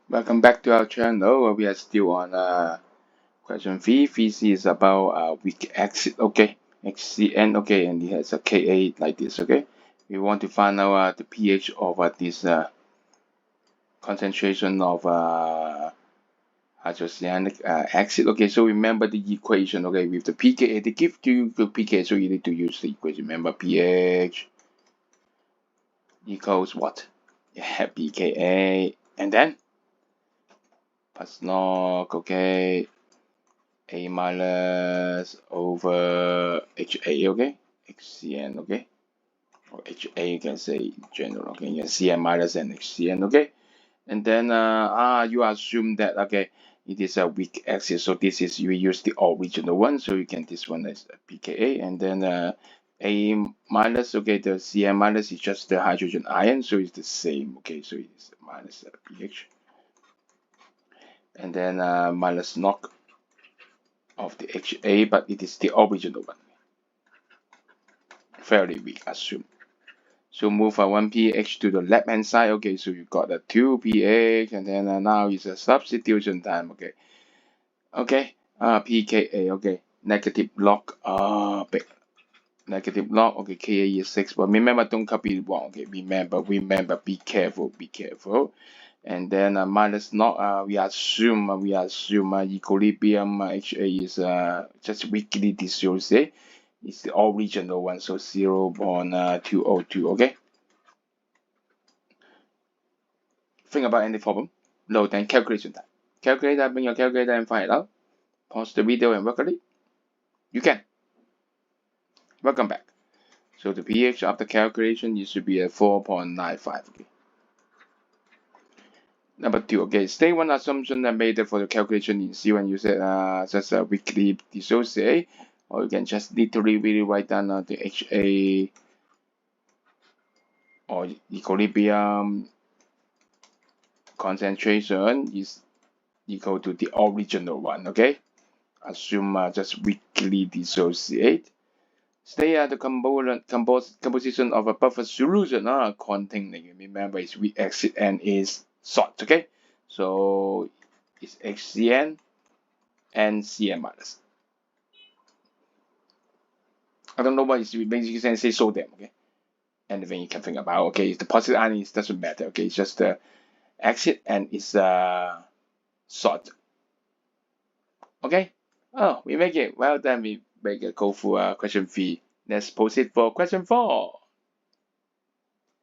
Welcome back to our channel. We are still on question 3. 3C is about weak acid, okay? HCN, okay, and it has a Ka like this, okay? We want to find out the pH of this concentration of hydrocyanic acid. Okay, so remember the equation, okay, with the pKa. They give you the pKa, so you need to use the equation. Remember pH equals what? Yeah, pKa, and then plus log, okay, A minus over HA, okay? HCN, okay? Or HA, you can say in general, okay? Yeah, CN minus and HCN, okay? And then, you assume that, okay, it is a weak acid, so this is, you use the original one, so you can, this one is pKa, and then, A minus, okay, the CN minus is just the hydrogen ion, so it's the same, okay? So it is minus pH. And then, minus log of the HA, but it is the original one. Fairly weak, assume. So move one pH to the left hand side. Okay, so you got a 2 pH, and then now it's a substitution time. Okay, okay, pKa. Okay, negative log. Big negative log. Okay, Ka is 6. But remember, don't copy it wrong. Okay, remember, be careful, be careful. And then minus log. We assume equilibrium HA is just weakly dissociate. It's the original one, so 0.202. Okay. Think about any problem. No, then calculation time. Calculator, bring your calculator and find it out. Pause the video and work on it. You can. Welcome back. So the pH after calculation, it should be at 4.95. Okay. Number 2. Okay, state one assumption that made for the calculation in C when you said just a weakly dissociate, or you can just literally really write down the HA or equilibrium concentration is equal to the original one. Okay. Assume just weakly dissociate. Stay at the composition of a buffer solution containing, remember, it's weak acid and is salt, okay? So it's HCN and CN minus. I don't know what is basically you can say sodium, okay? Anything you can think about, okay? The positive ion doesn't matter, okay? It's just the acid and it's salt. Okay? Oh, we make it. Well done. We make it go for question 3. Let's proceed for question 4.